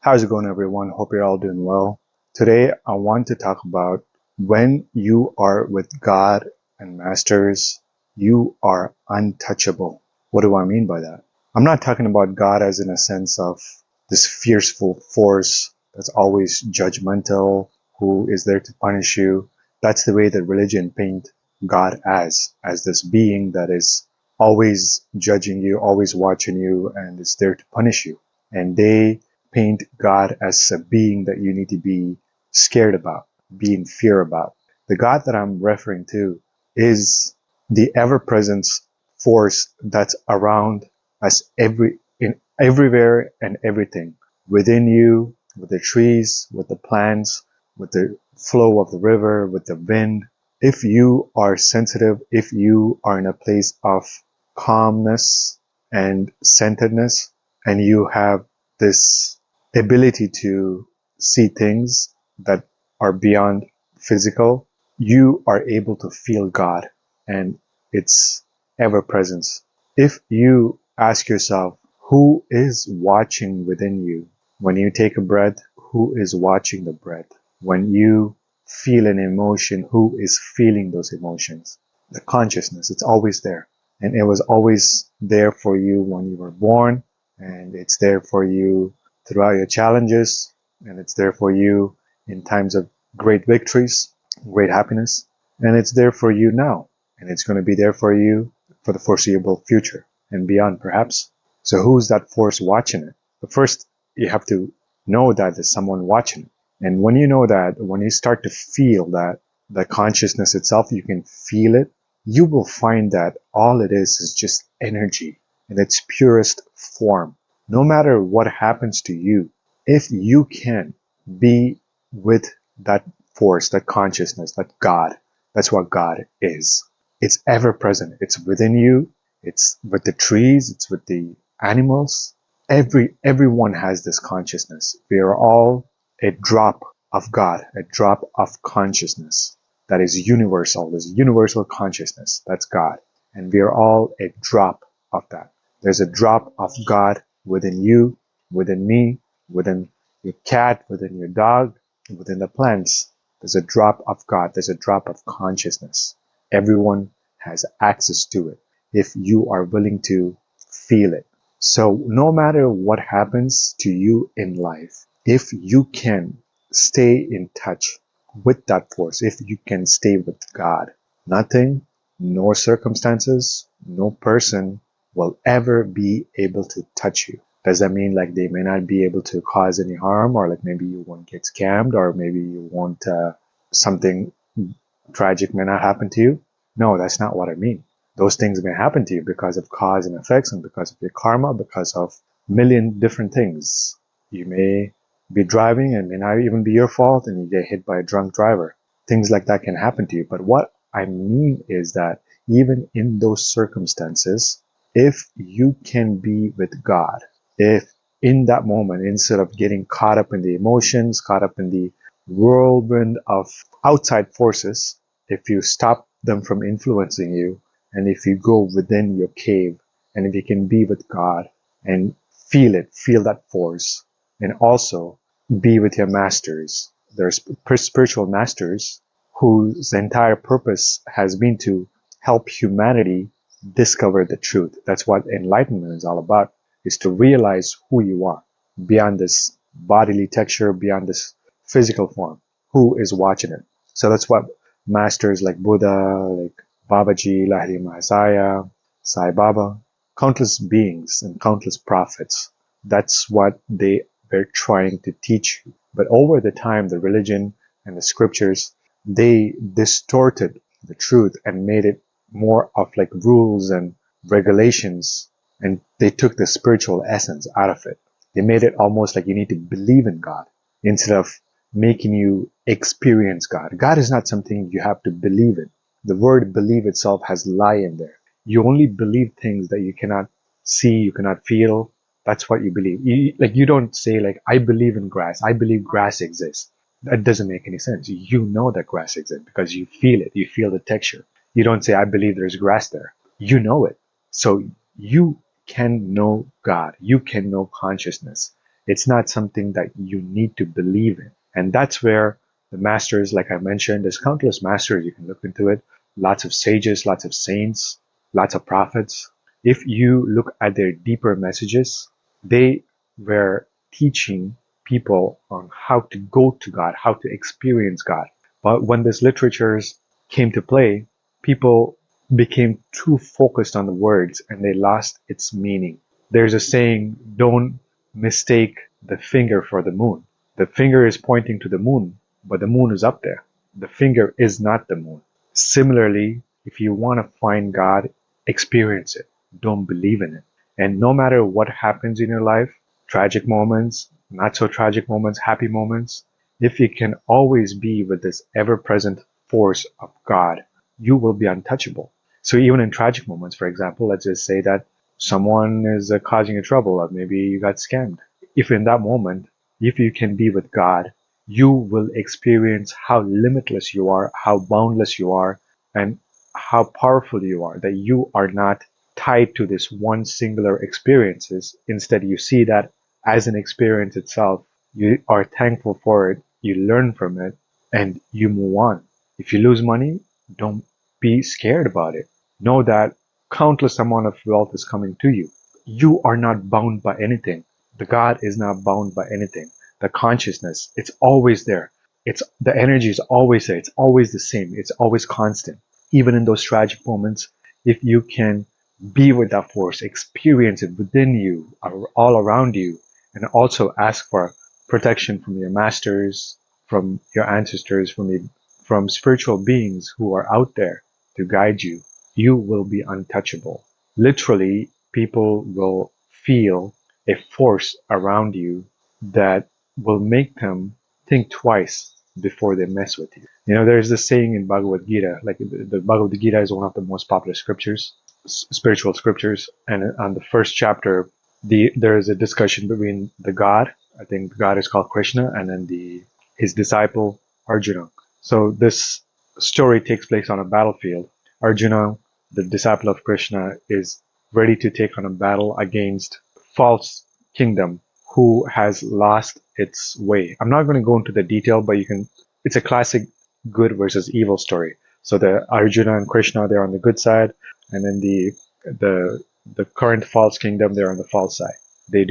How's it going, everyone? Hope you're all doing well. Today, I want to talk about when you are with God and masters, you are untouchable. What do I mean by that? I'm not talking about God as in a sense of this fearful force that's always judgmental, who is there to punish you. That's the way that religion paint God as this being that is always judging you, always watching you, and is there to punish you. And they paint God as a being that you need to be scared about, be in fear about. The God that I'm referring to is the ever-present force that's around us everywhere and everything. Within you, with the trees, with the plants, with the flow of the river, with the wind. If you are sensitive, if you are in a place of calmness and centeredness, and you have this ability to see things that are beyond physical, you are able to feel God and its ever presence. If you ask yourself, who is watching within you? When you take a breath, who is watching the breath? When you feel an emotion, who is feeling those emotions? The consciousness, it's always there. And it was always there for you when you were born, and it's there for you throughout your challenges, and it's there for you in times of great victories, great happiness, and it's there for you now, and it's going to be there for you for the foreseeable future and beyond, perhaps. So who's that force watching it? But first, you have to know that there's someone watching it. And when you know that, when you start to feel that, the consciousness itself, you can feel it, you will find that all it is just energy in its purest form. No matter what happens to you, if you can be with that force, that consciousness, that God, that's what God is. It's ever present. It's within you. It's with the trees. It's with the animals. Everyone has this consciousness. We are all a drop of God, a drop of consciousness that is universal. There's universal consciousness. That's God. And we are all a drop of that. There's a drop of God within you, within me, within your cat, within your dog, within the plants. There's a drop of God. There's a drop of consciousness. Everyone has access to it if you are willing to feel it. So no matter what happens to you in life, if you can stay in touch with that force, if you can stay with God, nothing, no circumstances, no person will ever be able to touch you. Does that mean like they may not be able to cause any harm, or like maybe you won't get scammed, or maybe you won't, something tragic may not happen to you? No, that's not what I mean. Those things may happen to you because of cause and effects and because of your karma, because of a million different things. You may be driving and may not even be your fault and you get hit by a drunk driver. Things like that can happen to you. But what I mean is that even in those circumstances, if you can be with God, if in that moment, instead of getting caught up in the emotions, caught up in the whirlwind of outside forces, if you stop them from influencing you, and if you go within your cave, and if you can be with God and feel it, feel that force, and also be with your masters. There's spiritual masters whose entire purpose has been to help humanity discover the truth. That's what enlightenment is all about, is to realize who you are beyond this bodily texture, beyond this physical form. Who is watching it? So that's what masters like Buddha, like Babaji, Lahiri Mahasaya, Sai Baba, countless beings and countless prophets. That's what they were trying to teach you. But over the time, the religion and the scriptures, they distorted the truth and made it more of like rules and regulations, and they took the spiritual essence out of it. They made it almost like you need to believe in God instead of making you experience God. God is not something you have to believe in. The word believe itself has lie in there. You only believe things that you cannot see, you cannot feel. That's what you believe. You don't say like, I believe in grass. I believe grass exists. That doesn't make any sense. You know that grass exists because you feel it. You feel the texture. You don't say, I believe there's grass there. You know it. So you can know God. You can know consciousness. It's not something that you need to believe in. And that's where the masters, like I mentioned, there's countless masters. You can look into it. Lots of sages, lots of saints, lots of prophets. If you look at their deeper messages, they were teaching people on how to go to God, how to experience God. But when these literatures came to play, people became too focused on the words and they lost its meaning. There's a saying, don't mistake the finger for the moon. The finger is pointing to the moon, but the moon is up there. The finger is not the moon. Similarly, if you want to find God, experience it. Don't believe in it. And no matter what happens in your life, tragic moments, not so tragic moments, happy moments, if you can always be with this ever present force of God, you will be untouchable. So even in tragic moments, for example, let's just say that someone is causing you trouble, or maybe you got scammed. If in that moment, if you can be with God, you will experience how limitless you are, how boundless you are, and how powerful you are, that you are not tied to this one singular experiences. Instead, you see that as an experience itself. You are thankful for it, you learn from it, and you move on. If you lose money, don't be scared about it. Know that countless amount of wealth is coming to you. You are not bound by anything. The God is not bound by anything. The consciousness, it's always there. It's the energy is always there. It's always the same. It's always constant. Even in those tragic moments, if you can be with that force, experience it within you, all around you, and also ask for protection from your masters, from your ancestors, from spiritual beings who are out there to guide you, you will be untouchable. Literally, people will feel a force around you that will make them think twice before they mess with you. You know, there's this saying in Bhagavad Gita, like the Bhagavad Gita is one of the most popular scriptures, spiritual scriptures, and on the first chapter, there is a discussion between the God, I think the God is called Krishna, and then his disciple Arjuna. So this story takes place on a battlefield. Arjuna, the disciple of Krishna, is ready to take on a battle against false kingdom who has lost its way. I'm not going to go into the detail, but it's a classic good versus evil story. So the Arjuna and Krishna, they're on the good side, and then the the current false kingdom, they're on the false side. They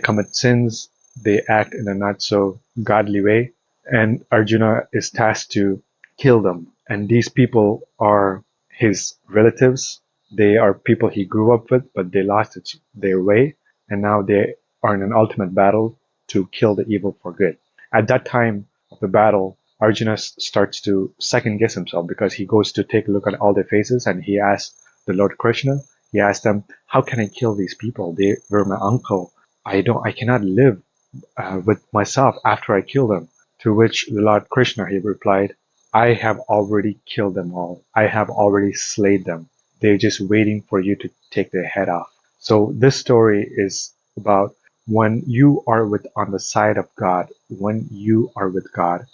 commit sins, they act in a not so godly way, and Arjuna is tasked to kill them. And these people are his relatives. They are people he grew up with, but they lost their way, and now they are in an ultimate battle to kill the evil for good. At that time of the battle, Arjuna starts to second guess himself because he goes to take a look at all their faces and he asks the Lord Krishna, he asked them, how can I kill these people? They were my uncle. I cannot live with myself after I kill them. To which the Lord Krishna, he replied, I have already killed them all. I have already slayed them. They're just waiting for you to take their head off. So this story is about when you are on the side of God, when you are with God,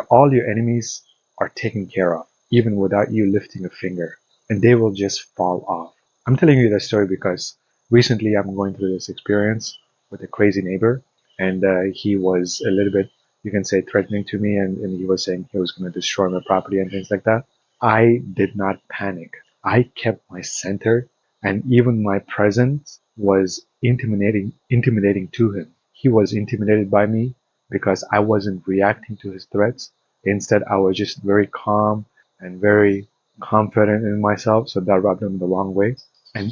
all your enemies are taken care of, even without you lifting a finger, and they will just fall off. I'm telling you that story because recently I'm going through this experience with a crazy neighbor, and he was a little bit, you can say, threatening to me, and he was saying he was going to destroy my property and things like that. I did not panic. I kept my center, and even my presence was intimidating to him. He was intimidated by me because I wasn't reacting to his threats. Instead, I was just very calm and very confident in myself, so that rubbed him the wrong way. And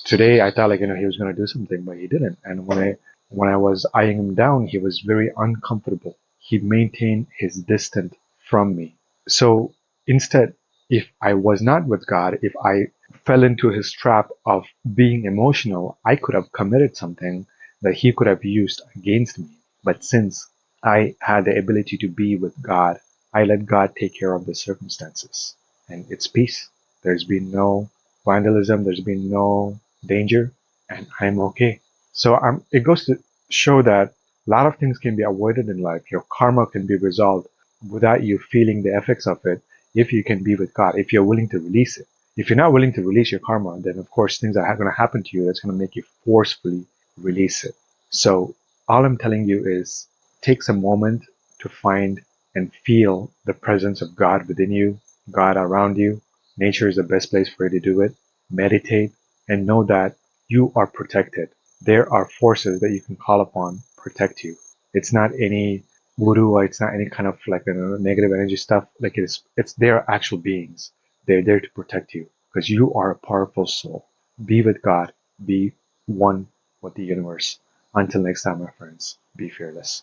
today I thought, like, he was going to do something, but he didn't. And when I was eyeing him down, he was very uncomfortable. He maintained his distance from me. So instead, if I was not with God, if I fell into his trap of being emotional, I could have committed something that he could have used against me. But since I had the ability to be with God, I let God take care of the circumstances. And it's peace. There's been no vandalism, there's been no danger, and I'm okay. So it goes to show that a lot of things can be avoided in life. Your karma can be resolved without you feeling the effects of it if you can be with God, if you're willing to release it. If you're not willing to release your karma, then of course things are going to happen to you that's going to make you forcefully release it. So All I'm telling you is take a moment to find and feel the presence of God within you, God around you. Nature is the best place for you to do it. Meditate and know that you are protected. There are forces that you can call upon to protect you. It's not any voodoo, or it's not any kind of like negative energy stuff. Like it's their actual beings. They're there to protect you because you are a powerful soul. Be with God. Be one with the universe. Until next time, my friends, be fearless.